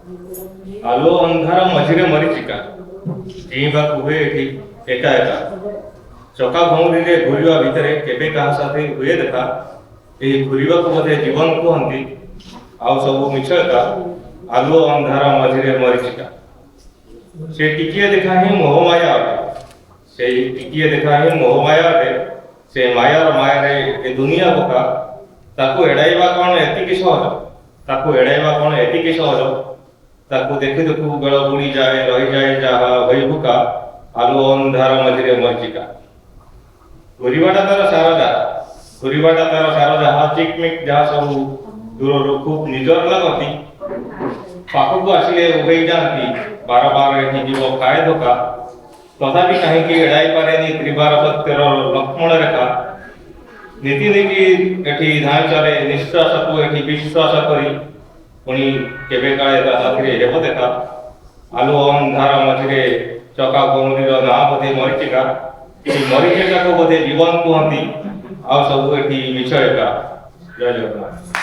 আলো ଅନ୍ଧାର ମଝିରେ ମରିଚିକା ଡିଇଁବାକୁ ହୁଏ ଏଠି ଏକା ଏକା ଚକା ଭଉଁରୀରେ ଘୂରିବା ଭିତରେ କେବେ କାହା ସାଥେ ହୁଏ ଦେଖା ଏହି ଘୂରିବାକୁ ବୋଧେ ଜୀବନ କୁହନ୍ତି ଆଉ ସବୁ ମିଛ ଏକା ଆଲୁଅ ଅନ୍ଧାର ମଝିରେ ମରିଚିକା ସେ ଟିକିଏ ଦେଖା ହିଁ ମୋହମାୟା ଅଟେ ସେଇ ଟିକିଏ ଦେଖା ହିଁ ମୋହମାୟା ଅଟେ ସେ ମାୟାର ମାୟାରେ ଏ ଦୁନିଆ ବୋକା ତାକୁ ଏଡ଼ାଇବା କ'ଣ ଏତିକି ସହଜ ତାକୁ ଏଡ଼ାଇବା କ'ଣ ଏତିକି ସହଜ ତାକୁ ଦେଖୁ ଦେଖୁ ବେଳ ବୁଡ଼ିଯାଏ ରହିଯାଏ ଯାହା ହୋଇଭୁକା ଆଲୁଅ ଅନ୍ଧାର ମଝିରେ ମରିଚିକା ଘୂରିବାଟା ତାର ସାର ଯାହା ଘୂରିବାଟା ତାର ସାର ଯାହା ଚିକମିକ ଯାହା ସବୁ ଦୂରରୁ ଖୁବ୍ ନିଜର ଲାଗନ୍ତି ପାଖକୁ ଆସିଲେ ଉଭେଇ ଯାଆନ୍ତି ବାର ବାର ଏଠି ଯିବ ଖାଏ ଧୋକା ତଥାପି କାହିଁକି ଏଡ଼ାଇ ପାରେନି ତ୍ରିବାର ସତ୍ୟର ଲକ୍ଷ୍ମଣ ରେଖା ନୀତି ନୀତି ଏଠି ଧାଇଁ ଚାଲେ ନିଶ୍ୱାସକୁ ଏଠି ବିଶ୍ୱାସ କରି ପୁଣି କେବେ କାଳେ ତା ସାଥିରେ ହେବ ଦେଖା ଆଲୁଅ ଅନ୍ଧାର ମଝିରେ ଚକା ଭଉଁରୀର ନାଁ ବୋଧେ ମରିଚିକା ଏହି ମରିଚିକାକୁ ବୋଧେ ଜୀବନ କୁହନ୍ତି ଆଉ ସବୁ ଏଠି ମିଛ ଏକା ଜୟ ଜଗନ୍ନାଥ।